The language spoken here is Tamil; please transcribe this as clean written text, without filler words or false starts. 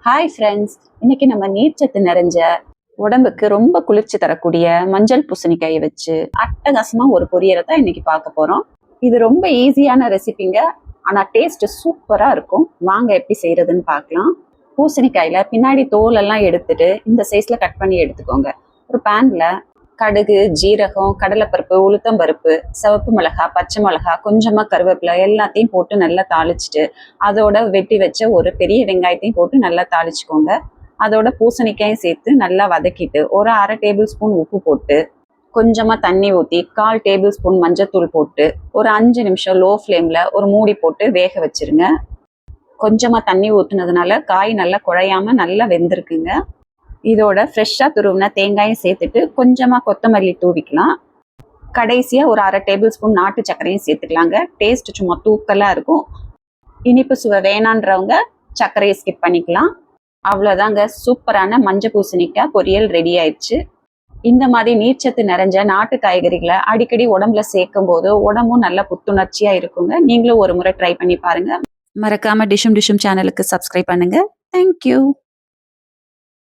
ஹாய் ஃப்ரெண்ட்ஸ், இன்னைக்கு நம்ம நீர்ச்சத்து நிறைஞ்ச உடம்புக்கு ரொம்ப குளிர்ச்சி தரக்கூடிய மஞ்சள் பூசணிக்காயை வச்சு அட்டகாசமா ஒரு பொரியலை தான் இன்னைக்கு பார்க்க போறோம். இது ரொம்ப ஈஸியான ரெசிபிங்க, ஆனா டேஸ்ட் சூப்பரா இருக்கும். வாங்க எப்படி செய்யறதுன்னு பார்க்கலாம். பூசணிக்காயில பின்னாடி தோல் எல்லாம் எடுத்துட்டு இந்த சைஸ்ல கட் பண்ணி எடுத்துக்கோங்க. ஒரு பேன்ல கடுகு, ஜீரகம், கடலைப்பருப்பு, உளுத்தம்பருப்பு, சிவப்பு மிளகாய், பச்சை மிளகாய், கொஞ்சமா கருவேப்பிலை எல்லாத்தையும் போட்டு நல்லா தாளிச்சிட்டு அதோட வெட்டி வச்ச ஒரு பெரிய வெங்காயத்தையும் போட்டு நல்லா தாளிச்சுக்கோங்க. அதோட பூசணிக்காயும் சேர்த்து நல்லா வதக்கிட்டு ஒரு 1/2 டேபிள் ஸ்பூன் உப்பு போட்டு கொஞ்சமா தண்ணி ஊற்றி 1/4 டேபிள் ஸ்பூன் மஞ்சத்தூள் போட்டு ஒரு 5 நிமிஷம் லோ ஃப்ளேம்ல ஒரு மூடி போட்டு வேக வச்சிருங்க. கொஞ்சமா தண்ணி ஊற்றுனதுனால காய் நல்லா குழையாம நல்லா வெந்திருக்குங்க. இதோட ஃப்ரெஷ்ஷாக துருவின தேங்காயும் சேர்த்துட்டு கொஞ்சமாக கொத்தமல்லி தூவிக்கலாம். கடைசியாக ஒரு 1/2 டேபிள் ஸ்பூன் நாட்டு சர்க்கரையும் சேர்த்துக்கலாங்க. டேஸ்ட் சும்மா தூக்கலாக இருக்கும். இனிப்பு சுவை வேணான்றவங்க சர்க்கரையை ஸ்கிப் பண்ணிக்கலாம். அவ்வளோதாங்க, சூப்பரான மஞ்சள் பூசணிக்காய் பொரியல் ரெடி ஆயிடுச்சு. இந்த மாதிரி நீர்ச்சத்து நிறைஞ்ச நாட்டு காய்கறிகளை அடிக்கடி உடம்புல சேர்க்கும் போது உடம்பும் நல்ல புத்துணர்ச்சியாக இருக்குங்க. நீங்களும் ஒரு முறை ட்ரை பண்ணி பாருங்க. மறக்காம டிஷும் சேனலுக்கு சப்ஸ்கிரைப் பண்ணுங்க. தேங்க்யூ.